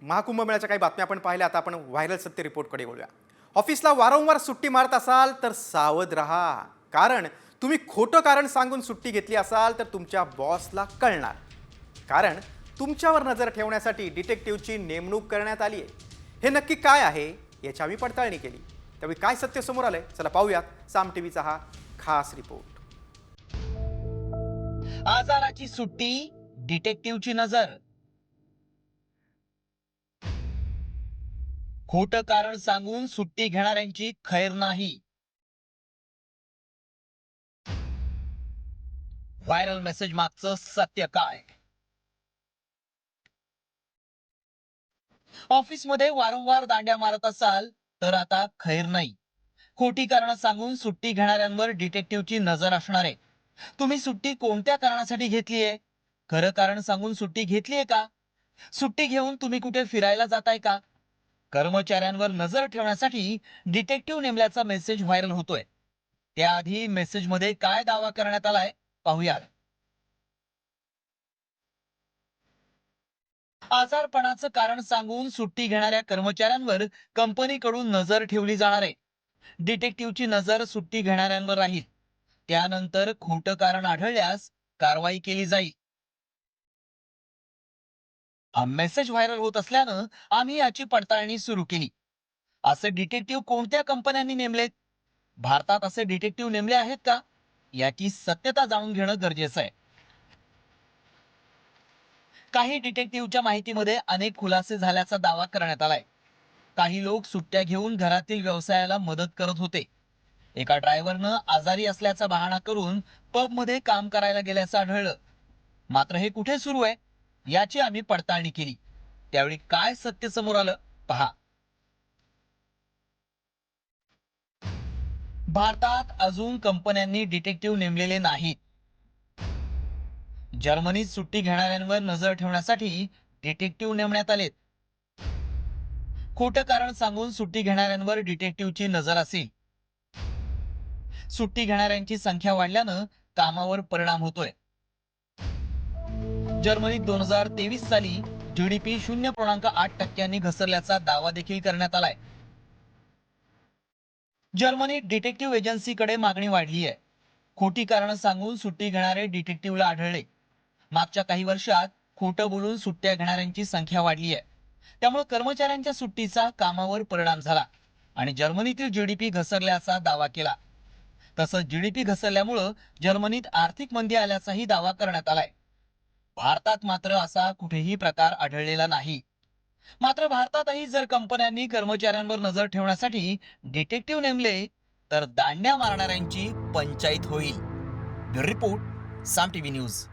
महाकुंभमेळ्याच्या काही बातम्या आपण पाहिल्या. आता आपण व्हायरल सत्य रिपोर्टकडे वळूया. ऑफिसला वारंवार सुट्टी मारत असाल तर सावध राहा, कारण तुम्ही खोटं कारण सांगून सुट्टी घेतली असाल तर तुमच्या बॉसला कळणार. कारण तुमच्यावर नजर ठेवण्यासाठी डिटेक्टिव्हची नेमणूक करण्यात आली आहे. हे नक्की काय आहे याची आम्ही पडताळणी केली. त्यावेळी काय सत्य समोर आलंय, चला पाहूयात साम टीव्हीचा हा खास रिपोर्ट. आजाराची सुट्टी, डिटेक्टिव्हची नजर. खोटं कारण सांगून सुट्टी घेणाऱ्यांची खैर नाही. व्हायरल मेसेज मागचं सत्य काय? ऑफिसमध्ये वारंवार दांड्या मारत असाल तर आता खैर नाही. खोटी कारण सांगून सुट्टी घेणाऱ्यांवर डिटेक्टिव्हची नजर असणार आहे. तुम्ही सुट्टी कोणत्या कारणासाठी घेतलीये? खरं कारण सांगून सुट्टी घेतलीये का? सुट्टी घेऊन तुम्ही कुठे फिरायला जाताय का? कर्मचाऱ्यांवर नजर ठेवण्यासाठी डिटेक्टिव्ह नेमल्याचा मेसेज व्हायरल होतोय. त्याआधी मेसेजमध्ये काय दावा करण्यात आलाय पाहूयात. आजारपणाचं कारण सांगून सुट्टी घेणाऱ्या कर्मचाऱ्यांवर कंपनीकडून नजर ठेवली जाणार आहे. डिटेक्टिव्हची नजर सुट्टी घेणाऱ्यांवर राहील. त्यानंतर खोटं कारण आढळल्यास कारवाई केली जाईल. हा मेसेज व्हायरल होत असल्यानं आम्ही याची पडताळणी सुरू केली. असे डिटेक्टिव्ह कोणत्या कंपन्यांनी नेमलेत? भारतात असे डिटेक्टिव्ह नेमले आहेत का? याची सत्यता जाणून घेणं गरजेचं आहे. काही डिटेक्टिव्हच्या माहितीमध्ये अनेक खुलासे झाल्याचा दावा करण्यात आलाय. काही लोक सुट्ट्या घेऊन घरातील व्यवसायाला मदत करत होते. एका ड्रायव्हरनं आजारी असल्याचा बहाणा करून पबमध्ये काम करायला गेल्याचं आढळलं. मात्र हे कुठे सुरू आहे याची आम्ही पडताळणी केली. त्यावेळी काय सत्य समोर आलं पहा. भारतात अजून कंपन्यांनी डिटेक्टिव्ह नेमलेले नाहीत. जर्मनीत सुट्टी घेणाऱ्यांवर नजर ठेवण्यासाठी डिटेक्टिव्ह नेमण्यात आलेत. खोटं कारण सांगून सुट्टी घेणाऱ्यांवर डिटेक्टिव्हची नजर असेल. सुट्टी घेणाऱ्यांची संख्या वाढल्यानं कामावर परिणाम होतोय. जर्मनीत 2023 साली जीडीपी 0.8% घसरल्याचा दावा देखील करण्यात आलाय. जर्मनीत डिटेक्टिव्ह एजन्सीकडे मागणी वाढली आहे. खोटी कारण सांगून सुट्टी घेणारे डिटेक्टिव्हला आढळले. मागच्या काही वर्षात खोटं बोलून सुट्ट्या घेणाऱ्यांची संख्या वाढली आहे. त्यामुळे कर्मचाऱ्यांच्या सुट्टीचा कामावर परिणाम झाला आणि जर्मनीतील जीडीपी घसरल्याचा दावा केला. तसंच जीडीपी घसरल्यामुळं जर्मनीत आर्थिक मंदी आल्याचाही दावा करण्यात आलाय. भारतात मात्र असा कुठेही प्रकार आढळलेला नाही. मात्र भारतातही जर कंपन्यांनी कर्मचाऱ्यांवर नजर ठेवण्यासाठी डिटेक्टिव्ह नेमले तर दांड्या मारणाऱ्यांची पंचायत होईल. ब्युरो रिपोर्ट, साम टीव्ही न्यूज.